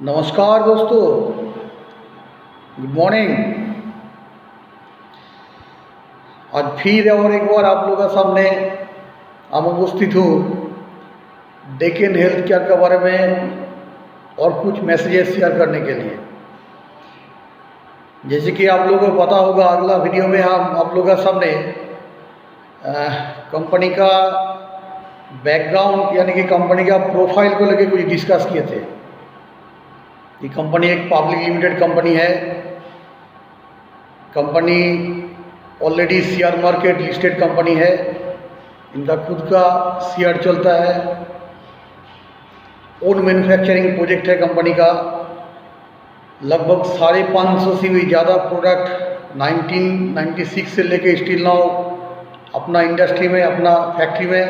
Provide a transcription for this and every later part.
नमस्कार दोस्तों, good morning. आज फिर और एक बार आप लोगों के सामने हम उपस्थित हूँ डेक्कन हेल्थ केयर के बारे में और कुछ मैसेजेस शेयर करने के लिए। जैसे कि आप लोगों को पता होगा, अगला वीडियो में हम आप लोगों के सामने कंपनी का बैकग्राउंड यानी कि कंपनी का प्रोफाइल को लेकर कुछ डिस्कस किए थे। ये कंपनी एक पब्लिक लिमिटेड कंपनी है। Company already share market listed company है। इनका खुद का शेयर चलता है। ओन मैन्युफैक्चरिंग प्रोजेक्ट है कंपनी का। लगभग 550 से भी ज़्यादा प्रोडक्ट 1996 से लेके स्टिल नाउ अपना इंडस्ट्री में, अपना फैक्ट्री में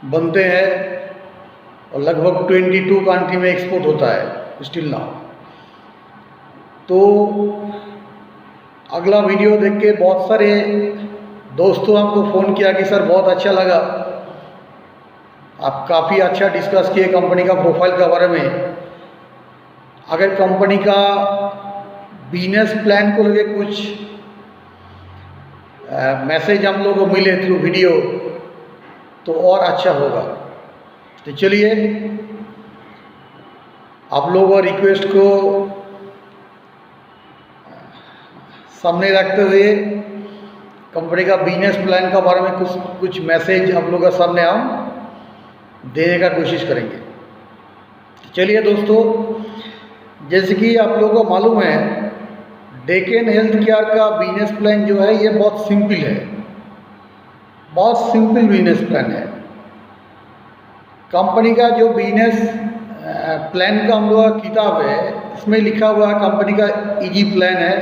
बनते हैं और लगभग 22 कंट्री में एक्सपोर्ट होता है स्टिल नाउ। तो अगला वीडियो देख के बहुत सारे दोस्तों हमको फ़ोन किया कि सर बहुत अच्छा लगा, आप काफ़ी अच्छा डिस्कस किए कंपनी का प्रोफाइल के बारे में। अगर कंपनी का बिजनेस प्लान को लेके कुछ मैसेज हम लोगों को मिले थ्रू वीडियो तो और अच्छा होगा। तो चलिए आप लोगों को रिक्वेस्ट को सामने रखते हुए कंपनी का बिजनेस प्लान के बारे में कुछ मैसेज आप लोगों के सामने हम देने का कोशिश करेंगे। चलिए दोस्तों, जैसे कि आप लोगों को मालूम है, डेक्कन हेल्थ केयर का बिजनेस प्लान जो है ये बहुत सिंपल है। बहुत सिंपल बिजनेस प्लान है। कंपनी का जो बिजनेस प्लान का हम लोग का किताब है, इसमें लिखा हुआ है कंपनी का इजी प्लान है,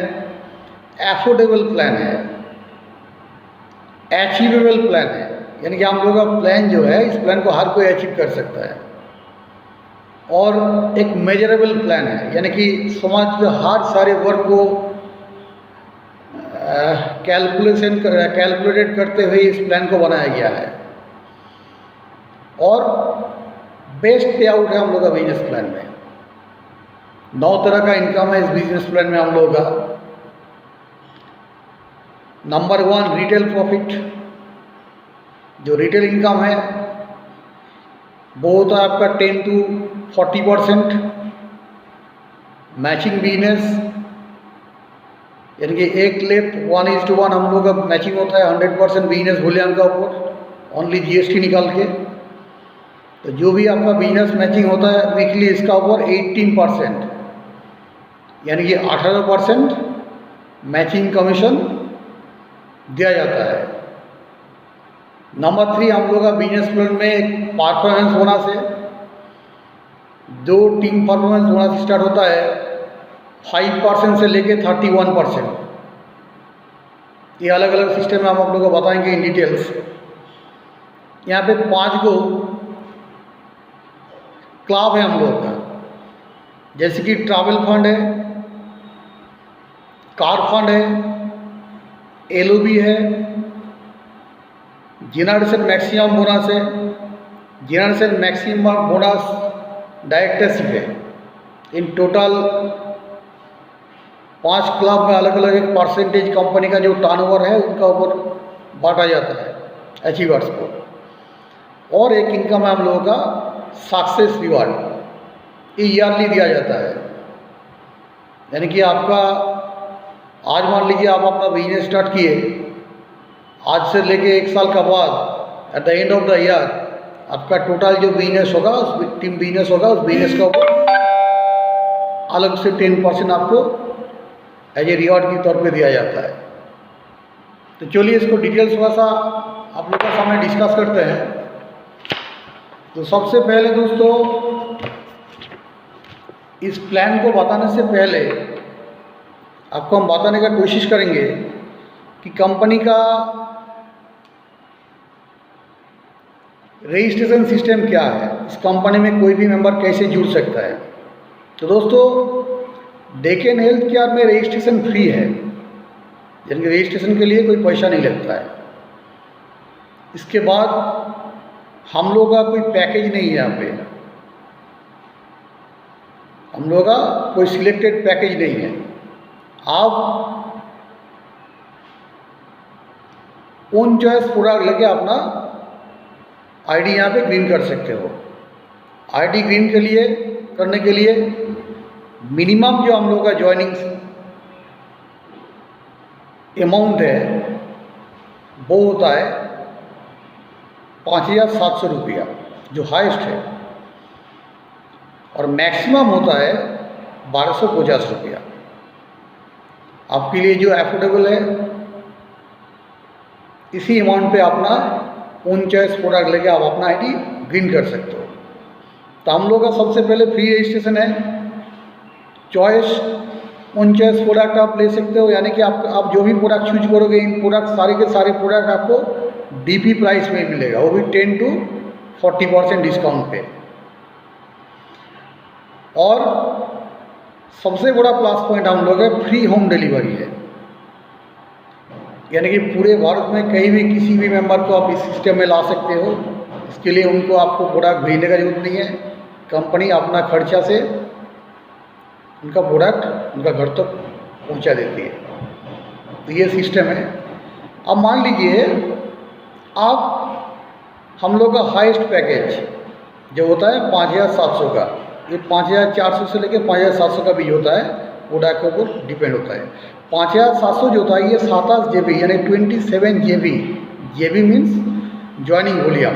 एफोर्डेबल प्लान है, अचीवेबल प्लान है। यानी कि हम लोग का प्लान जो है, इस प्लान को हर कोई अचीव कर सकता है। और एक मेजरेबल प्लान है, यानी कि समाज के हर सारे वर्ग को कैलकुलेटेड करते हुए इस प्लान को बनाया गया है। और बेस्ट पे आउट है हम लोग का बिजनेस प्लान में। 9 तरह का इनकम है इस बिजनेस प्लान में हम लोगों का। Number 1 retail profit. जो रिटेल इनकम है वो होता है आपका 10 to 40%। मैचिंग बिजनेस यानी कि 1:1 हम लोग का मैचिंग होता है 100% बिजनेस मूल्यांकन का ऊपर, ओनली जीएसटी निकाल के। तो जो भी आपका बिजनेस मैचिंग होता है वीकली, इसका ऊपर 18% यानी कि 18% मैचिंग कमीशन दिया जाता है। नंबर 3 हम लोग का बिजनेस प्लान में एक परफॉर्मेंस बोनस है। जो टीम परफॉर्मेंस बोनस स्टार्ट होता है 5% से लेके 31%। ये अलग अलग सिस्टम में हम आप लोगों को बताएंगे इन डिटेल्स। यहाँ पे 5 को क्लब है हम लोगों का, जैसे कि ट्रैवल फंड है, कार फंड है, एलओबी है, जनरेशन मैक्सिमम बोनस है, जनरेशन मैक्सिमम बोनस डायरेक्टरशिप है। इन टोटल 5 क्लब में अलग अलग एक परसेंटेज कंपनी का जो टर्नओवर है उनका ऊपर बांटा जाता है अचीवर्स को। और एक इनकम है हम लोगों का सक्सेस रिवार्ड, ये ईयरली दिया जाता है। यानी कि आपका आज मान लीजिए आप अपना बिजनेस स्टार्ट किए, आज से लेके 1 साल का बाद at the end of the year आपका टोटल जो बिजनेस होगा, उस टीम बिजनेस होगा, उस बिजनेस का ऊपर अलग से 10% आपको एज ए रिवॉर्ड के तौर पे दिया जाता है। तो चलिए इसको डिटेल्स थोड़ा सा आप लोगों के सामने डिस्कस करते हैं। तो सबसे पहले दोस्तों, इस प्लान को बताने से पहले आपको हम बताने का कोशिश करेंगे कि कंपनी का रजिस्ट्रेशन सिस्टम क्या है, इस कंपनी में कोई भी मेंबर कैसे जुड़ सकता है। तो दोस्तों, डेक्कन हेल्थ केयर में रजिस्ट्रेशन फ्री है, यानी कि रजिस्ट्रेशन के लिए कोई पैसा नहीं लगता है। इसके बाद हम लोग का कोई पैकेज नहीं है यहाँ पे। हम लोगों का कोई सिलेक्टेड पैकेज नहीं है। आप ओन चॉइस प्रोडक्ट लेके अपना आईडी यहाँ पे ग्रीन कर सकते हो। आईडी ग्रीन के लिए करने के लिए मिनिमम जो हम लोग का ज्वाइनिंग अमाउंट है वो होता है 5,700 रुपया, जो हाईएस्ट है, और मैक्सिमम होता है 1,250 रुपया। आपके लिए जो एफोर्डेबल है, इसी अमाउंट पे अपना ओन चॉइस प्रोडक्ट लेके आप अपना आईडी ग्रीन कर सकते हो। तो हम लोग का सबसे पहले फ्री रजिस्ट्रेशन है। चॉइस ओन चॉइस प्रोडक्ट आप ले सकते हो, यानी कि आप जो भी प्रोडक्ट चूज करोगे, इन प्रोडक्ट सारे के सारे प्रोडक्ट आपको डीपी प्राइस में मिलेगा, वो भी 10 to 40% डिस्काउंट पे। और सबसे बड़ा प्लस पॉइंट हम लोग है फ्री होम डिलीवरी है, यानी कि पूरे भारत में कहीं भी किसी भी मेंबर को आप इस सिस्टम में ला सकते हो। इसके लिए उनको आपको प्रोडक्ट भेजने का जरूरत नहीं है, कंपनी अपना खर्चा से उनका प्रोडक्ट उनका घर तक पहुंचा देती है। तो ये सिस्टम है। अब मान लीजिए आप हम लोग का हाईएस्ट पैकेज जो होता है 5,700 का, ये 5,400 से लेकर 5,700 का भी होता है, प्रोडक्ट के ऊपर डिपेंड होता है। 5,700 जो होता है ये 27 GB यानी 27 GB, GB means joining volume.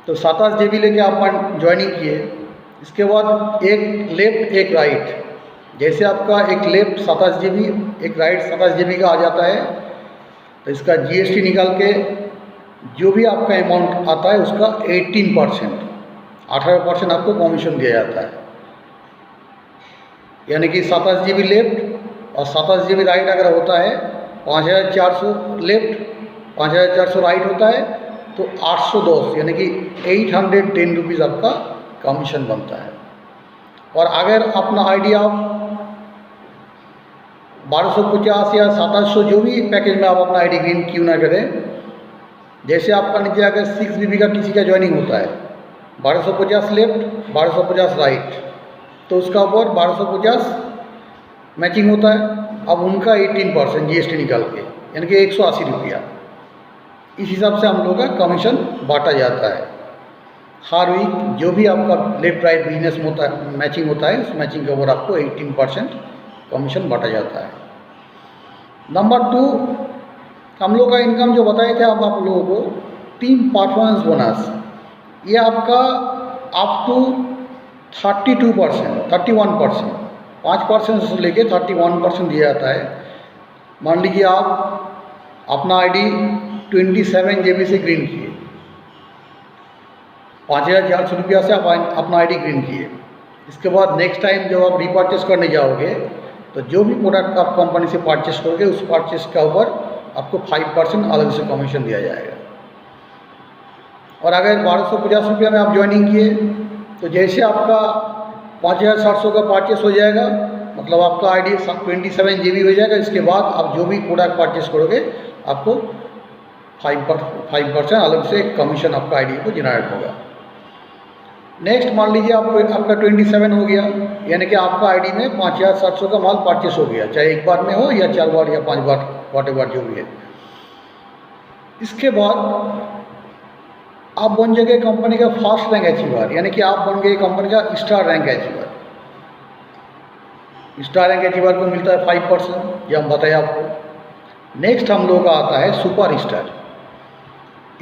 तो 27 GB लेके आप ज्वाइनिंग किए, इसके बाद एक लेफ्ट एक राइट, जैसे आपका एक लेफ्ट 27 GB एक राइट 27 GB का आ जाता है, तो इसका GST निकाल के जो भी आपका अमाउंट आता है उसका 18% आपको कमीशन दिया जाता है। यानी कि 27 GB लेफ्ट और 27 GB राइट अगर होता है, 5,400 लेफ्ट 5,400 राइट होता है, तो 810 यानी कि 810 रुपीज़ आपका कमीशन बनता है। और अगर अपना आईडी आप 1,250 या 7,800 जो भी पैकेज में आप अपना आईडी ग्रीन क्यों ना करें, जैसे आपका नीचे अगर 6 GB का किसी का ज्वाइनिंग होता है, 1,250 लेफ्ट 1,250 राइट, तो उसका ऊपर 1,250 मैचिंग होता है। अब उनका 18% GST निकाल के, यानी कि 180 रुपया, इस हिसाब से हम लोग का कमीशन बांटा जाता है। हर वीक जो भी आपका लेफ्ट राइट बिजनेस में होता है मैचिंग होता है, उस मैचिंग के ऊपर आपको 18% कमीशन बांटा जाता है। नंबर 2, हम लोग का इनकम जो बताए थे अब आप लोगों को, टीम परफॉर्मेंस बोनस, ये आपका अप टू 32%, 31%, 5% से लेके 31% दिया जाता है। मान लीजिए आप अपना आईडी 27 GB से ग्रीन किए, 5,400 रुपया से आप अपना आईडी ग्रीन किए। इसके बाद नेक्स्ट टाइम जब आप रीपर्चेस करने जाओगे, तो जो भी प्रोडक्ट आप कंपनी से परचेस करोगे, उस परचेस का ऊपर आपको 5% अलग से कमीशन दिया जाएगा। और अगर 1,250 रुपया में आप ज्वाइनिंग किए, तो जैसे आपका 5,700 का परचेस हो जाएगा, मतलब आपका आईडी 27 GB हो जाएगा। इसके बाद आप जो भी प्रोडक्ट परचेस करोगे, आपको 5% अलग से कमीशन आपका आईडी को जनरेट होगा। नेक्स्ट मान लीजिए आपका 27 हो गया, यानी कि आपका आईडी में 5,700 का माल परचेस हो गया, चाहे एक बार में हो या 4 बार या 5 बार, व्हाटएवर जो भी है। इसके बाद आप बन जाएंगे कंपनी का फर्स्ट रैंक अचीवर, यानी कि आप बन गए कंपनी का star rank achiever. Star rank achiever को मिलता है 5%, ये हम बताए आपको। नेक्स्ट हम लोग का आता है सुपर स्टार,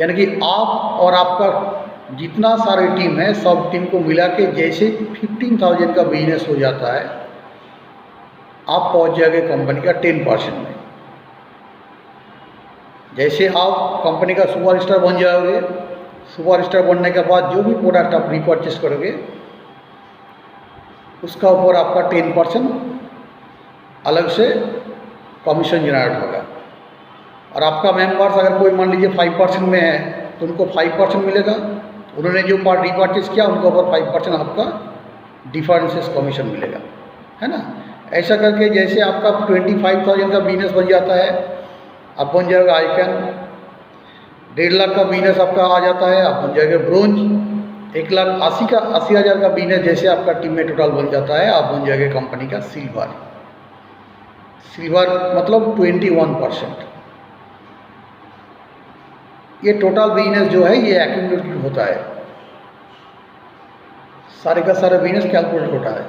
यानी कि आप और आपका जितना सारी टीम है, सब टीम को मिला के जैसे 15,000 का बिजनेस हो जाता है, आप पहुंच जाएंगे कंपनी का 10% में। जैसे आप कंपनी का सुपर स्टार बन जाओगे, सुपर स्टार बनने के बाद जो भी प्रोडक्ट आप रीपर्चेस करोगे, उसका ऊपर आपका 10% अलग से कमीशन जनरेट होगा। और आपका मेंबर्स अगर कोई मान लीजिए 5% में है, तो उनको 5% मिलेगा। उन्होंने जो पार्ट रीपर्चेस किया, उनके ऊपर 5% आपका डिफरेंसेस कमीशन मिलेगा, है ना। ऐसा करके जैसे आपका 25,000 का बिजनेस बन जाता है, आप बन जाएगा आइकन। 1.5 लाख का बिजनेस आपका आ जाता है, आप बन जाएगा ब्रोंज। 1,80,000 का बिजनेस जैसे आपका टीम में टोटल बन जाता है, आप बन जाएंगे कंपनी का सिल्वर। सिल्वर मतलब 21%। ये टोटल बिजनेस जो है ये एक्यूमुलेटेड होता है, सारे का सारा बिजनेस कैलकुलेट होता है।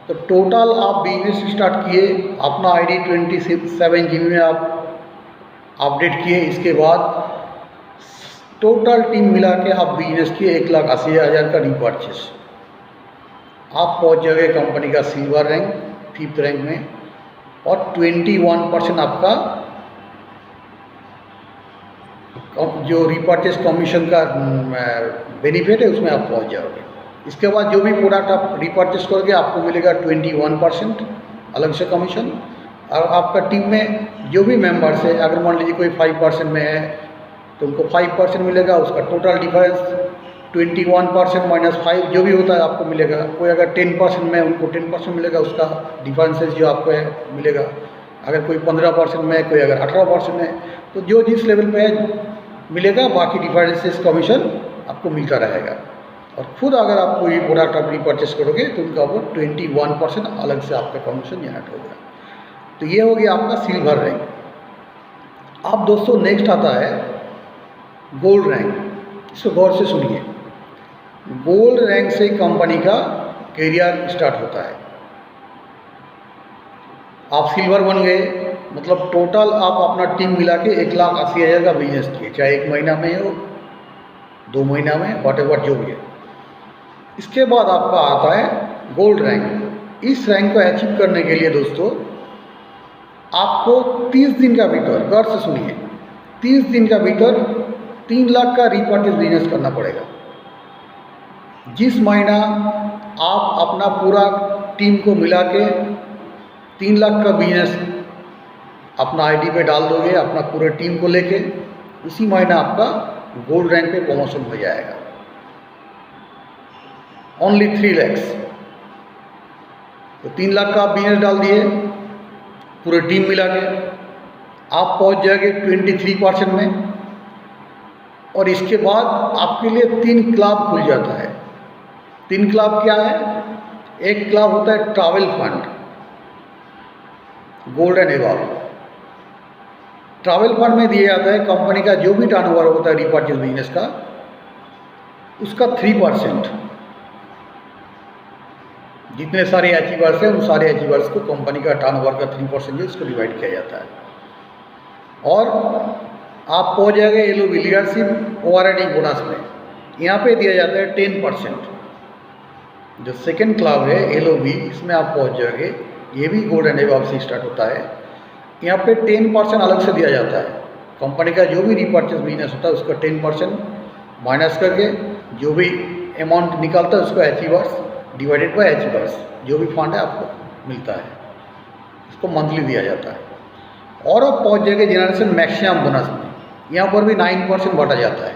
तो टोटल आप बिजनेस स्टार्ट किए, अपना आईडी 27 GB में आप अपडेट किए, इसके बाद टोटल टीम मिला के आप बिजनेस किए 1,80,000 का रीपरचेस, आप पहुंच जाएंगे कंपनी का सिल्वर रैंक 5th रैंक में, और 21% आपका जो रीपरचेस कमीशन का बेनिफिट है उसमें आप पहुंच जाओगे। इसके बाद जो भी प्रोडक्ट आप रीपरचेस करोगे आपको मिलेगा 21% अलग से कमीशन, और आपका टीम में जो भी मेंबर्स है, अगर मान लीजिए कोई 5% में है तो उनको 5% मिलेगा, उसका टोटल डिफरेंस 21% -5 जो भी होता है आपको मिलेगा। कोई अगर 10% में उनको 10% मिलेगा, उसका डिफरेंसेस जो आपको है मिलेगा। अगर कोई 15% में, कोई अगर 18% में, तो जो जिस लेवल पे है मिलेगा, बाकी डिफरेंसेस कमीशन आपको मिलता रहेगा। और खुद अगर आप कोई प्रोडक्ट आप रीपरचेस करोगे तो उनका ऊपर 21% अलग से आपका कमीशन यहाँ होगा। तो ये हो गया आपका सिल्वर रैंक। अब दोस्तों नेक्स्ट आता है गोल्ड रैंक। इसको गौर से सुनिए। गोल्ड रैंक से कंपनी का कैरियर स्टार्ट होता है। आप सिल्वर बन गए मतलब टोटल आप अपना टीम मिला के 1,80,000 का बिजनेस किए, चाहे 1 महीना में हो, 2 महीना में, वॉटेवर जो भी है। इसके बाद आपका आता है गोल्ड रैंक। इस रैंक को अचीव करने के लिए दोस्तों आपको 30 दिन का भीतर, गौर से सुनिए, 30 दिन का भीतर 3 लाख का रीपरचेस बिजनेस करना पड़ेगा। जिस महीना आप अपना पूरा टीम को मिला के 3 लाख का बिजनेस अपना आईडी पे डाल दोगे, अपना पूरे टीम को लेके, उसी महीना आपका गोल्ड रैंक पे प्रमोशन हो जाएगा। Only 3 lakhs। तो 3 लाख का आप बिजनेस डाल दिए पूरे टीम मिला के, आप पहुंच जाएंगे 23% में। और इसके बाद आपके लिए 3 क्लब खुल जाता है। 3 क्लब क्या है? एक क्लब होता है travel fund, gold and above. Travel fund में दिया जाता है कंपनी का जो भी टर्नओवर होता है रीपरचेस बिजनेस का, उसका 3%। जितने सारे अचीवर्स हैं उन सारे अचीवर्स को कंपनी का टर्नओवर का 3% जो इसको डिवाइड किया जाता है। और आप पहुंच जाएंगे LOB लीडरशिप ओवरराइडिंग बोनस में। यहाँ पे दिया जाता है 10%। जो सेकंड क्लब है LOB, इसमें आप पहुंच जाएंगे, ये भी गोल्ड एंड एबव से स्टार्ट होता है। यहाँ पे 10% अलग से दिया जाता है। कंपनी का जो भी रीपरचेस बिजनेस होता है उसका 10% माइनस करके जो भी अमाउंट निकलता है उसको अचीवर्स डिवाइडेड बाय अचीवर्स, जो भी फंड है आपको मिलता है, इसको मंथली दिया जाता है। और अब पहुँच जाएंगे जनरेशन मैक्सिमम बोनस में। यहाँ पर भी 9% बांटा जाता है।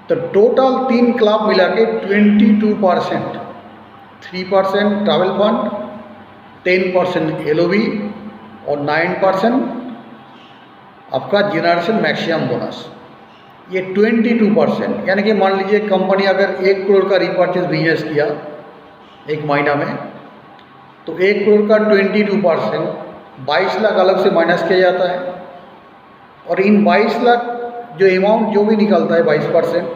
तो टोटल 3 क्लब मिला के 22%, 3% ट्रैवल फंड, 10% LOB और 9% आपका जनरेशन मैक्सिमम बोनस। ये 22%, यानी कि मान लीजिए कंपनी अगर 1 करोड़ का रीपरचेस बिजनेस किया 1 महीना में, तो 1 करोड़ का 22% 22 लाख अलग से माइनस किया जाता है। और इन 22 लाख जो अमाउंट जो भी निकलता है 22%,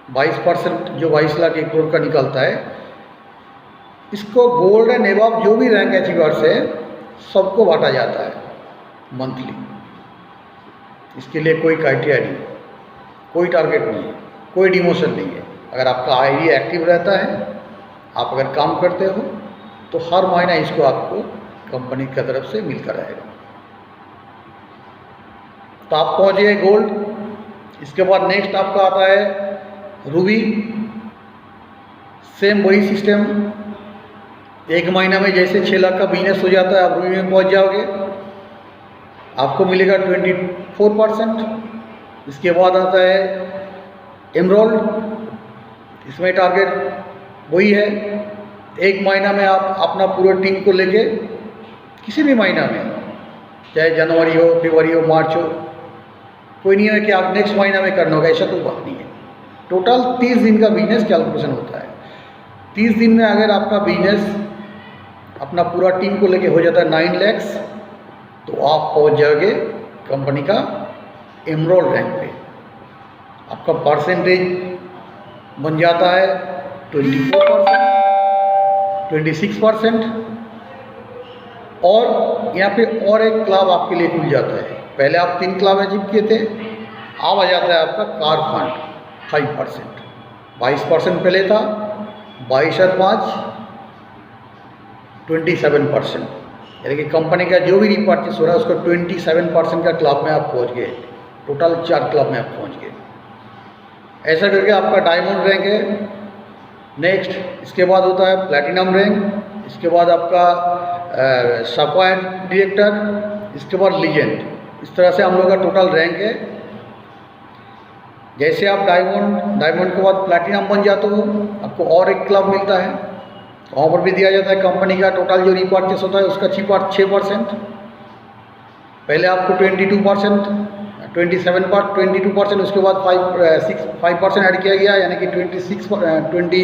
22% जो 22 लाख 1 करोड़ का निकलता है, इसको गोल्ड एंड एबव जो भी रैंक अचीवर्स है सबको बांटा जाता है मंथली। इसके लिए कोई क्राइटेरिया नहीं, कोई टारगेट नहीं है, कोई डिमोशन नहीं है। अगर आपका आईडी एक्टिव रहता है, आप अगर काम करते हो, तो हर महीना इसको आपको कंपनी की तरफ से मिलता रहेगा। तो आप पहुँच गए गोल्ड। इसके बाद नेक्स्ट आपका आता है रूबी। सेम वही सिस्टम, 1 महीना में जैसे 6 लाख का बिजनेस हो जाता है, आप रूबी में पहुँच जाओगे, आपको मिलेगा 24%। इसके बाद आता है एमरोल्ड। इसमें टारगेट वही है, 1 महीना में आप अपना पूरे टीम को लेके, किसी भी महीना में, चाहे जनवरी हो, फरवरी हो, मार्च हो, कोई नहीं है कि आप नेक्स्ट महीना में करना होगा, ऐसा कोई बात नहीं है। टोटल 30 दिन का बिजनेस कैलकुलेशन होता है। 30 दिन में अगर आपका बिजनेस अपना पूरा टीम को लेके हो जाता है 9 लाख, तो आप पहुंच जाओगे कंपनी का एमरोल्ड रैंक पे। आपका परसेंटेज बन जाता है 24%, 26%। और यहाँ पे और एक क्लब आपके लिए खुल जाता है। पहले आप 3 क्लब अचीव किए थे, अब आ जाता है आपका कार फंड 5%। 22% पहले था, 22 और 5 27%। यानी कि कंपनी का जो भी रिपर्चेस हो रहा है उसको 27% का क्लब में आप पहुँच गए। टोटल 4 क्लब में आप पहुँच गए। ऐसा करके आपका डायमंड रैंक है। नेक्स्ट इसके बाद होता है प्लैटिनम रैंक, इसके बाद आपका सफायर डायरेक्टर, इसके बाद लीजेंड। इस तरह से हम लोग का टोटल रैंक है। जैसे आप डायमंड के बाद प्लैटिनम बन जाते हो, आपको और एक क्लब मिलता है, वहाँ पर भी दिया जाता है कंपनी का टोटल जो रिपर्चेस होता है उसका 6%। पहले आपको 22%, 22%, उसके बाद 5% ऐड किया गया, यानी कि 27%।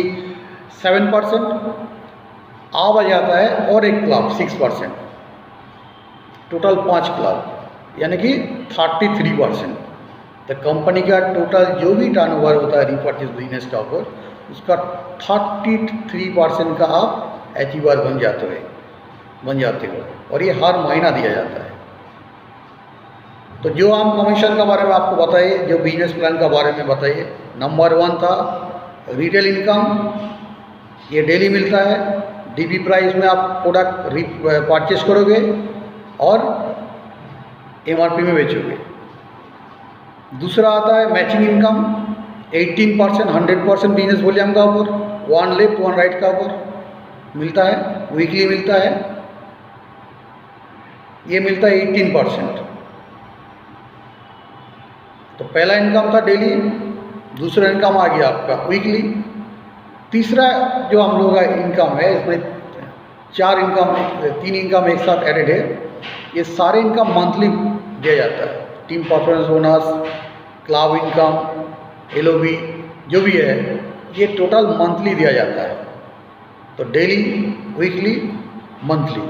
अब आ जाता है और एक क्लब 6%, टोटल 5 क्लब, यानी कि 33%। तो कंपनी का टोटल जो भी टर्नओवर होता है रिपर्चेस बिजनेस का ऊपर, उसका 33% का आप अचीवर बन जाते हो। और ये हर महीना दिया जाता है। तो जो हम कमीशन के बारे में आपको बताइए, जो बिजनेस प्लान के बारे में बताइए। नंबर 1 था रिटेल इनकम, ये डेली मिलता है। डीपी प्राइस में आप प्रोडक्ट परचेस करोगे और एमआरपी में बेचोगे। दूसरा आता है मैचिंग इनकम, 18%, 100% बिजनेस वॉल्यूम का ऊपर, 1 लेफ्ट 1 राइट का ऊपर मिलता है, वीकली मिलता है। ये मिलता है 18%। तो पहला इनकम था डेली, दूसरा इनकम आ गया आपका वीकली। तीसरा जो हम लोग का इनकम है, इसमें 3 इनकम एक साथ एडेड है। ये सारे इनकम मंथली दिया जाता है। Team performance bonus, club income, LOB जो भी है, ये टोटल मंथली दिया जाता है। तो डेली, वीकली, मंथली।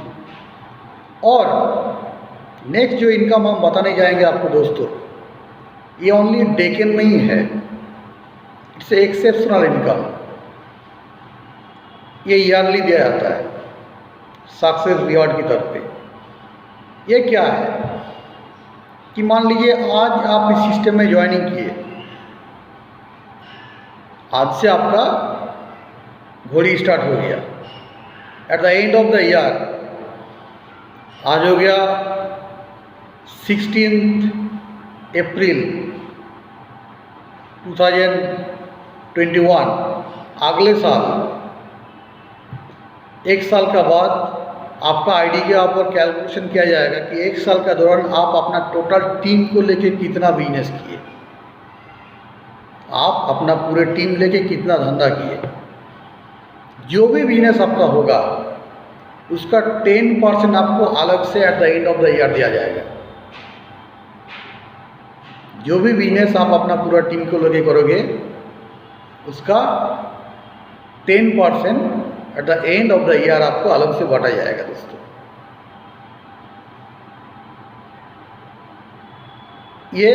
और नेक्स्ट जो इनकम हम बताने जाएंगे आपको दोस्तों, ये ओनली डेकन में ही है। It's exceptional income. ये ईयरली दिया जाता है सक्सेस रिवॉर्ड की तरफ पे। ये क्या है कि मान लीजिए आज आप इस सिस्टम में ज्वाइनिंग किए, आज से आपका घोड़ी स्टार्ट हो गया। At the end of the year, आज हो गया 16 अप्रैल 2021। अगले साल, 1 साल का बाद आपका आईडी के ऊपर कैलकुलेशन किया जाएगा कि 1 साल के दौरान आप अपना टोटल टीम को लेके कितना बिजनेस किए, आप अपना पूरे टीम लेके कितना धंधा किए। जो भी बिजनेस आपका होगा उसका 10% आपको अलग से at the end of the year दिया जाएगा। जो भी बिजनेस आप अपना पूरा टीम को लेके करोगे उसका 10% at the end of the year आपको अलग से बांटा जाएगा दोस्तों। ये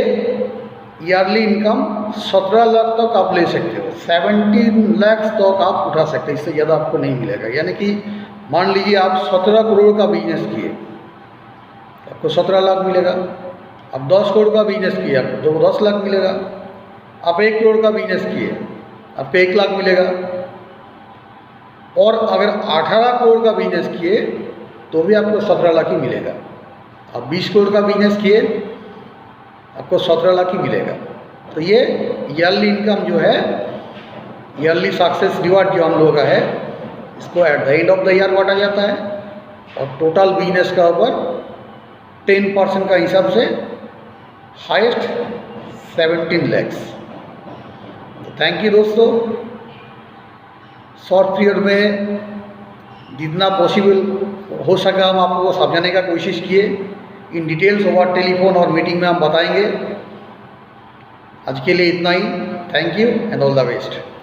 ईयरली इनकम 17 लाख तक आप ले सकते हो, 17 लाख तक आप उठा सकते हो। इससे ज़्यादा आपको नहीं मिलेगा। यानी कि मान लीजिए आप 17 करोड़ का बिजनेस किए, आपको 17 लाख मिलेगा। आप 10 करोड़ का बिजनेस किए, आपको 10 लाख मिलेगा। आप 1 करोड़ का बिजनेस किए, आपको 1 लाख मिलेगा। और अगर 18 करोड़ का बिजनेस किए तो भी आपको 17 लाख ही मिलेगा। आप 20 करोड़ का बिजनेस किए, आपको 17 लाख ही मिलेगा। तो ये ईयरली इनकम जो है, ईयरली सक्सेस रिवॉर्ड जो हम लोगों का है, इसको at the end of the year बांटा जाता है। और टोटल बिजनेस का ऊपर 10% का हिसाब से हाईएस्ट 17 लैक्स। तो थैंक यू दोस्तों। शॉर्ट पीरियड में जितना पॉसिबल हो सका हम आपको समझाने का कोशिश किए। इन डिटेल्स ओवर टेलीफोन और मीटिंग में हम बताएंगे। आज के लिए इतना ही। Thank you and all the best.